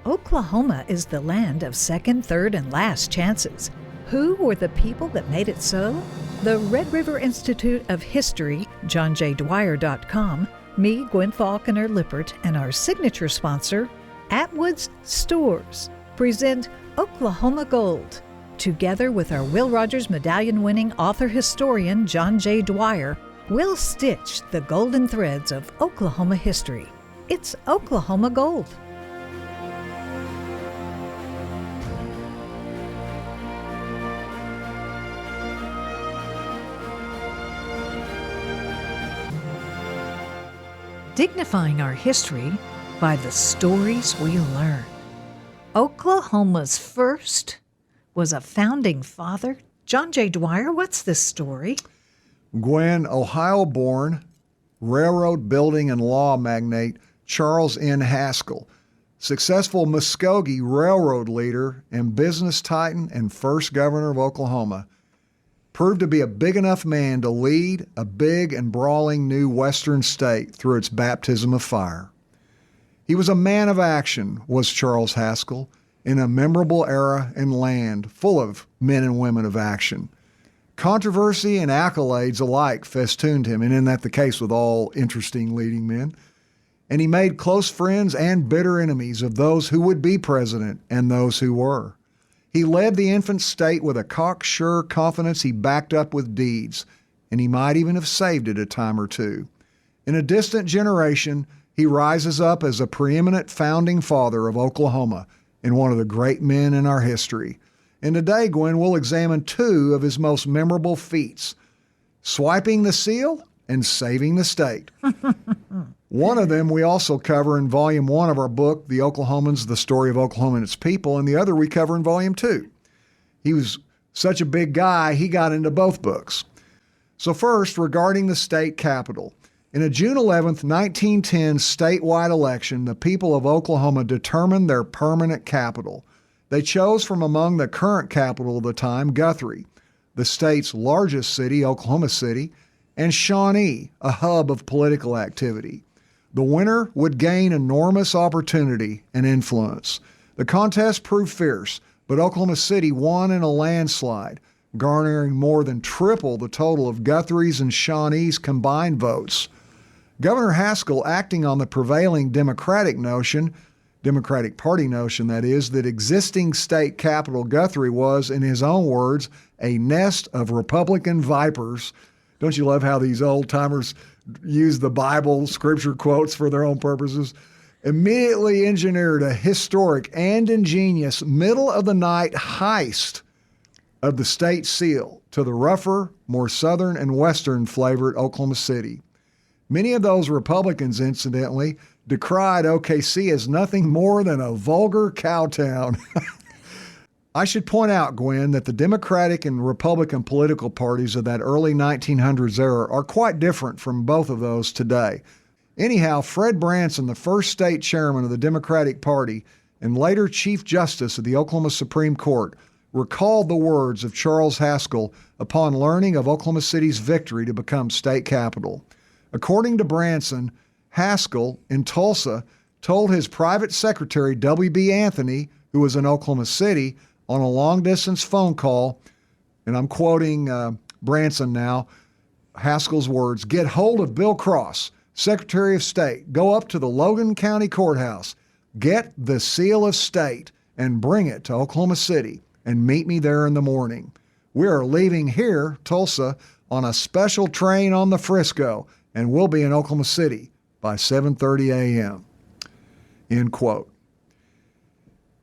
Oklahoma is the land of second, third, and last chances. Who were the people that made it so? The Red River Institute of History, johnjdwyer.com, me, Gwin Faulconer-Lippert, and our signature sponsor, Atwood's Stores, present Oklahoma Gold. Together with our Will Rogers Medallion-winning author-historian John J. Dwyer, we'll stitch the golden threads of Oklahoma history. It's Oklahoma Gold. Dignifying our history by the stories we learn. Oklahoma's first was a founding father. John J. Dwyer, what's this story? Gwin, Ohio-born railroad building and law magnate Charles N. Haskell, successful Muskogee railroad leader and business titan and first governor of Oklahoma, proved to be a big enough man to lead a big and brawling new western state through its baptism of fire. He was a man of action, was Charles Haskell, in a memorable era and land full of men and women of action. Controversy and accolades alike festooned him, and isn't that the case with all interesting leading men? And he made close friends and bitter enemies of those who would be president and those who were. He led the infant state with a cocksure confidence he backed up with deeds, and he might even have saved it a time or two. In a distant generation, he rises up as a preeminent founding father of Oklahoma and one of the great men in our history. And today, Gwin, we'll examine two of his most memorable feats, swiping the seal and saving the state. One of them we also cover in Volume 1 of our book, The Oklahomans, The Story of Oklahoma and Its People, and the other we cover in Volume 2. He was such a big guy, he got into both books. So first, regarding the state capital. In a June 11th, 1910 statewide election, the people of Oklahoma determined their permanent capital. They chose from among the current capital of the time, Guthrie, the state's largest city, Oklahoma City, and Shawnee, a hub of political activity. The winner would gain enormous opportunity and influence. The contest proved fierce, but Oklahoma City won in a landslide, garnering more than triple the total of Guthrie's and Shawnee's combined votes. Governor Haskell, acting on the prevailing Democratic Party notion, that is, that existing state capital Guthrie was, in his own words, a nest of Republican vipers. Don't you love how these old-timers use the Bible scripture quotes for their own purposes? Immediately engineered a historic and ingenious middle-of-the-night heist of the state seal to the rougher, more southern and western flavored Oklahoma City. Many of those Republicans, incidentally, decried OKC as nothing more than a vulgar cowtown. I should point out, Gwin, that the Democratic and Republican political parties of that early 1900s era are quite different from both of those today. Anyhow, Fred Branson, the first state chairman of the Democratic Party and later Chief Justice of the Oklahoma Supreme Court, recalled the words of Charles Haskell upon learning of Oklahoma City's victory to become state capital. According to Branson, Haskell in Tulsa told his private secretary, W.B. Anthony, who was in Oklahoma City, on a long-distance phone call, and I'm quoting Branson now, Haskell's words, "Get hold of Bill Cross, Secretary of State. Go up to the Logan County Courthouse. Get the seal of state and bring it to Oklahoma City and meet me there in the morning. We are leaving here, Tulsa, on a special train on the Frisco, and we'll be in Oklahoma City by 7:30 a.m. End quote.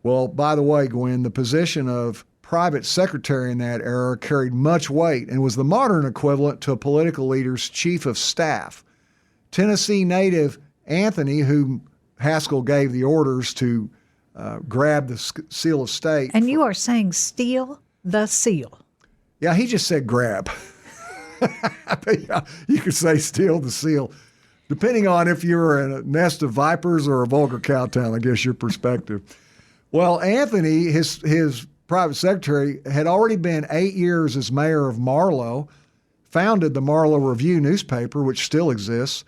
Well, by the way, Gwin, the position of private secretary in that era carried much weight and was the modern equivalent to a political leader's chief of staff. Tennessee native Anthony, whom Haskell gave the orders to grab the seal of state. And you are saying steal the seal. Yeah, he just said grab. Yeah, you could say steal the seal, depending on if you're in a nest of vipers or a vulgar cowtown, I guess your perspective. Well, Anthony, his private secretary, had already been 8 years as mayor of Marlow, founded the Marlow Review newspaper, which still exists,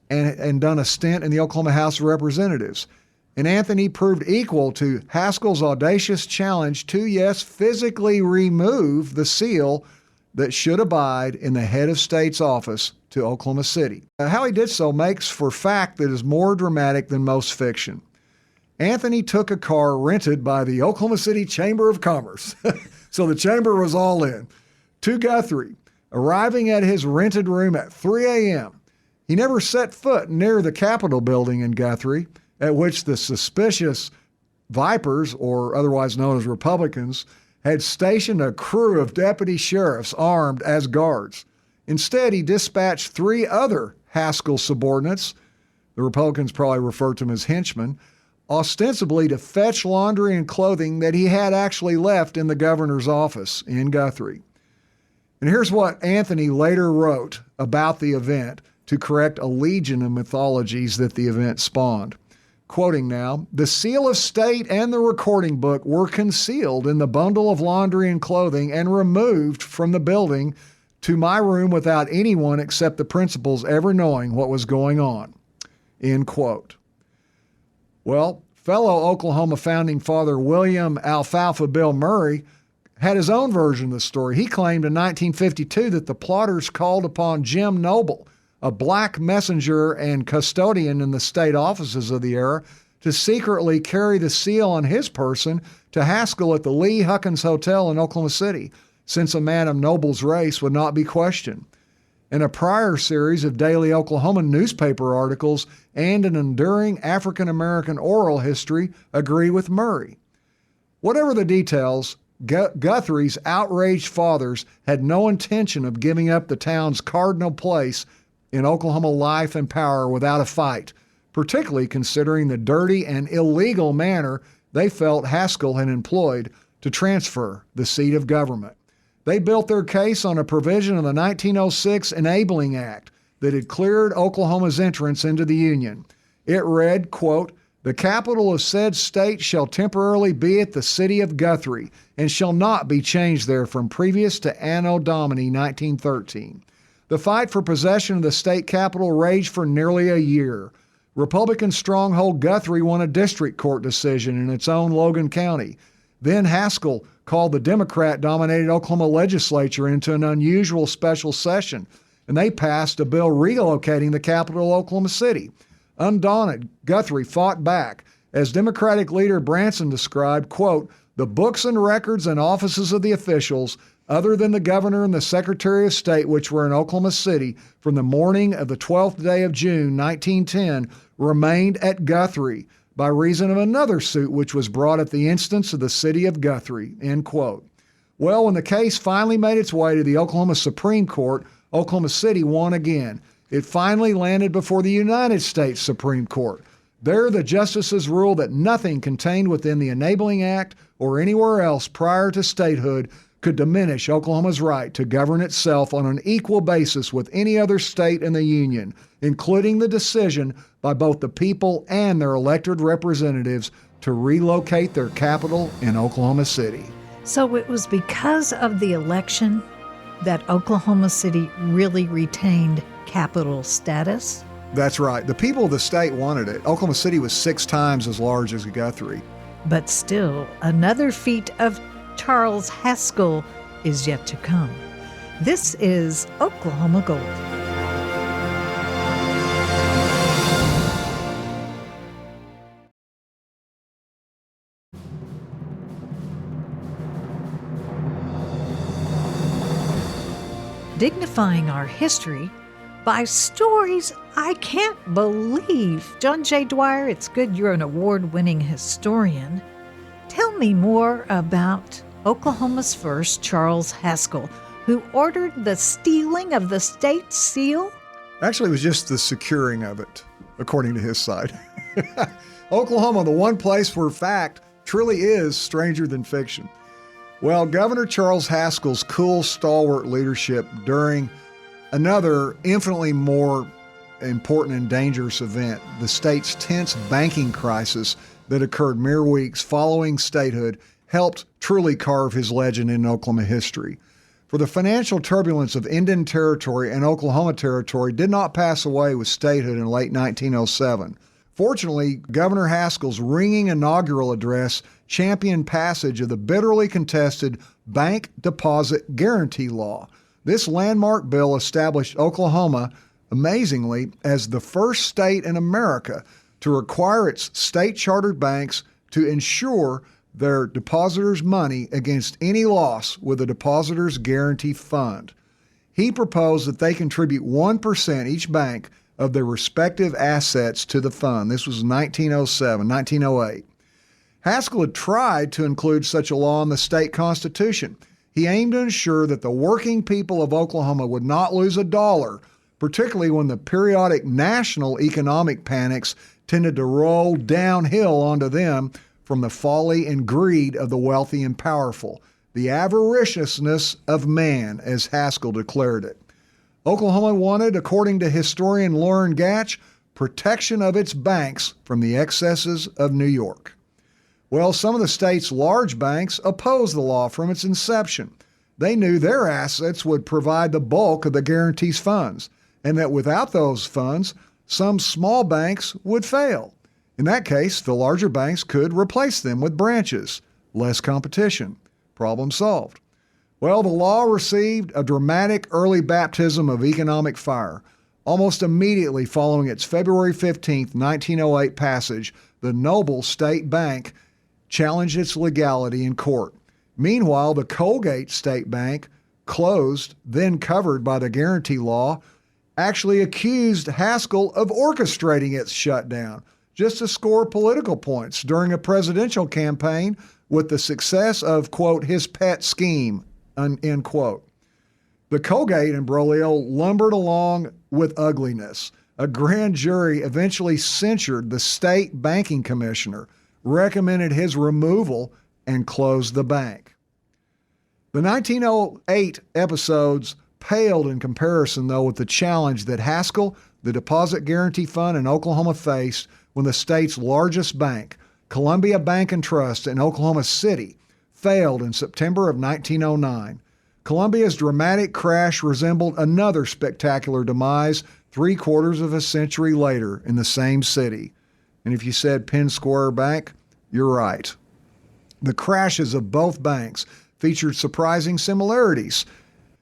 and done a stint in the Oklahoma House of Representatives. and Anthony proved equal to Haskell's audacious challenge to, yes, physically remove the seal that should abide in the head of state's office to Oklahoma City. How he did so makes for fact that is more dramatic than most fiction. Anthony took a car rented by the Oklahoma City Chamber of Commerce, so the chamber was all in, to Guthrie, arriving at his rented room at 3 a.m. He never set foot near the Capitol building in Guthrie, at which the suspicious Vipers, or otherwise known as Republicans, had stationed a crew of deputy sheriffs armed as guards. Instead, he dispatched 3 other Haskell subordinates, the Republicans probably referred to them as henchmen, ostensibly to fetch laundry and clothing that he had actually left in the governor's office in Guthrie. And here's what Anthony later wrote about the event to correct a legion of mythologies that the event spawned. Quoting now, "The seal of state and the recording book were concealed in the bundle of laundry and clothing and removed from the building to my room without anyone except the principals ever knowing what was going on." End quote. Well, fellow Oklahoma founding father William Alfalfa Bill Murray had his own version of the story. He claimed in 1952 that the plotters called upon Jim Noble, a black messenger and custodian in the state offices of the era, to secretly carry the seal on his person to Haskell at the Lee Huckins Hotel in Oklahoma City, since a man of Noble's race would not be questioned. In a prior series of daily Oklahoma newspaper articles and an enduring African-American oral history agree with Murray. Whatever the details, Guthrie's outraged fathers had no intention of giving up the town's cardinal place in Oklahoma life and power without a fight, particularly considering the dirty and illegal manner they felt Haskell had employed to transfer the seat of government. They built their case on a provision of the 1906 Enabling Act that had cleared Oklahoma's entrance into the Union. It read, quote, "The capital of said state shall temporarily be at the city of Guthrie, and shall not be changed there from previous to Anno Domini 1913. The fight for possession of the state capital raged for nearly a year. Republican stronghold Guthrie won a district court decision in its own Logan County. Then Haskell called the Democrat-dominated Oklahoma legislature into an unusual special session, and they passed a bill relocating the capital of Oklahoma City. Undaunted, Guthrie fought back. As Democratic leader Branson described, quote, "The books and records and offices of the officials, other than the governor and the secretary of state, which were in Oklahoma City from the morning of the 12th day of June, 1910, remained at Guthrie by reason of another suit which was brought at the instance of the city of Guthrie," end quote. Well, when the case finally made its way to the Oklahoma Supreme Court, Oklahoma City won again. It finally landed before the United States Supreme Court. There, the justices ruled that nothing contained within the Enabling Act or anywhere else prior to statehood could diminish Oklahoma's right to govern itself on an equal basis with any other state in the Union, including the decision by both the people and their elected representatives to relocate their capital in Oklahoma City. So it was because of the election that Oklahoma City really retained capital status? That's right. The people of the state wanted it. Oklahoma City was 6 times as large as Guthrie. But still, another feat of Charles Haskell is yet to come. This is Oklahoma Gold. Dignifying our history by stories I can't believe. John J. Dwyer, it's good you're an award-winning historian. Tell me more about Oklahoma's first Charles Haskell, who ordered the stealing of the state seal? Actually, it was just the securing of it, according to his side. Oklahoma, the one place where fact truly is stranger than fiction. Well, Governor Charles Haskell's cool, stalwart leadership during another infinitely more important and dangerous event, the state's tense banking crisis that occurred mere weeks following statehood, helped truly carve his legend in Oklahoma history. For the financial turbulence of Indian Territory and Oklahoma Territory did not pass away with statehood in late 1907. Fortunately, Governor Haskell's ringing inaugural address championed passage of the bitterly contested Bank Deposit Guarantee Law. This landmark bill established Oklahoma, amazingly, as the first state in America to require its state-chartered banks to insure their depositors' money against any loss with a depositor's guarantee fund. He proposed that they contribute 1% each bank of their respective assets to the fund. This was 1908. Haskell had tried to include such a law in the state constitution. He aimed to ensure that the working people of Oklahoma would not lose a dollar, particularly when the periodic national economic panics tended to roll downhill onto them from the folly and greed of the wealthy and powerful, the avariciousness of man, as Haskell declared it. Oklahoma wanted, according to historian Lauren Gatch, protection of its banks from the excesses of New York. Well, some of the state's large banks opposed the law from its inception. They knew their assets would provide the bulk of the guarantee's funds, and that without those funds, some small banks would fail. In that case, the larger banks could replace them with branches. Less competition. Problem solved. Well, the law received a dramatic early baptism of economic fire. Almost immediately following its February 15, 1908 passage, the Noble State Bank challenged its legality in court. Meanwhile, the Colgate State Bank, closed, then covered by the guarantee law, actually accused Haskell of orchestrating its shutdown just to score political points during a presidential campaign with the success of, quote, his pet scheme, end quote. The Colgate imbroglio lumbered along with ugliness. A grand jury eventually censured the state banking commissioner, recommended his removal, and closed the bank. The 1908 episodes paled in comparison, though, with the challenge that Haskell, the Deposit Guarantee Fund, and Oklahoma faced when the state's largest bank, Columbia Bank and Trust in Oklahoma City, failed in September of 1909. Columbia's dramatic crash resembled another spectacular demise 3/4 of a century later in the same city. And if you said Penn Square Bank, you're right. The crashes of both banks featured surprising similarities.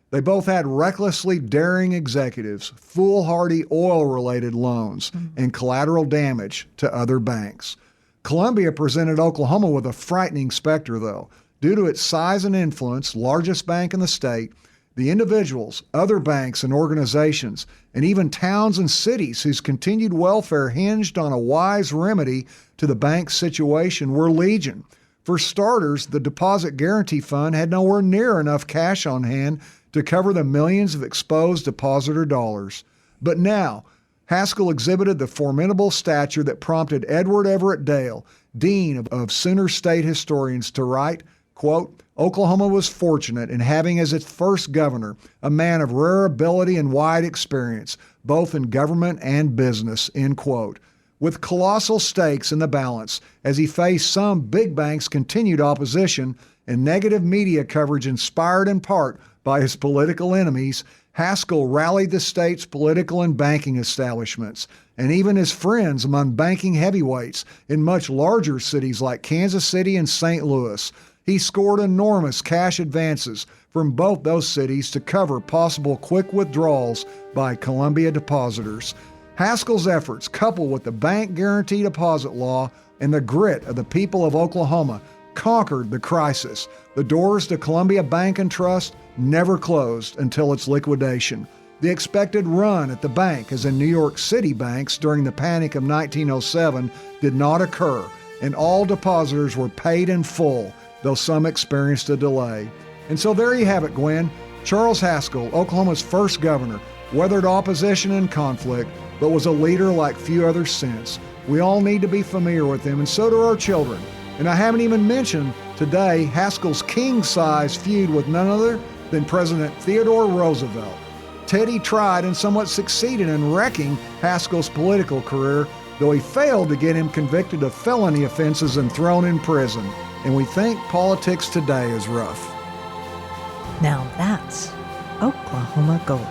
They both had recklessly daring executives, foolhardy oil-related loans, and collateral damage to other banks. Columbia presented Oklahoma with a frightening specter, though. Due to its size and influence, largest bank in the state, the individuals, other banks and organizations, and even towns and cities whose continued welfare hinged on a wise remedy to the bank's situation were legion. For starters, the Deposit Guarantee Fund had nowhere near enough cash on hand to cover the millions of exposed depositor dollars. But now, Haskell exhibited the formidable stature that prompted Edward Everett Dale, Dean of Sooner State Historians, to write, quote, Oklahoma was fortunate in having as its first governor a man of rare ability and wide experience, both in government and business, end quote. With colossal stakes in the balance as he faced some big banks' continued opposition and negative media coverage inspired in part by his political enemies, Haskell rallied the state's political and banking establishments, and even his friends among banking heavyweights in much larger cities like Kansas City and St. Louis. He scored enormous cash advances from both those cities to cover possible quick withdrawals by Columbia depositors. Haskell's efforts, coupled with the bank guarantee deposit law and the grit of the people of Oklahoma, conquered the crisis. The doors to Columbia Bank and Trust never closed until its liquidation. The expected run at the bank, as in New York City banks during the panic of 1907, did not occur, and all depositors were paid in full, though some experienced a delay. And so there you have it, Gwin. Charles Haskell, Oklahoma's first governor, weathered opposition and conflict, but was a leader like few others since. We all need to be familiar with him, and so do our children. And I haven't even mentioned today Haskell's king-size feud with none other than President Theodore Roosevelt. Teddy tried and somewhat succeeded in wrecking Haskell's political career, though he failed to get him convicted of felony offenses and thrown in prison. And we think politics today is rough. Now that's Oklahoma Gold.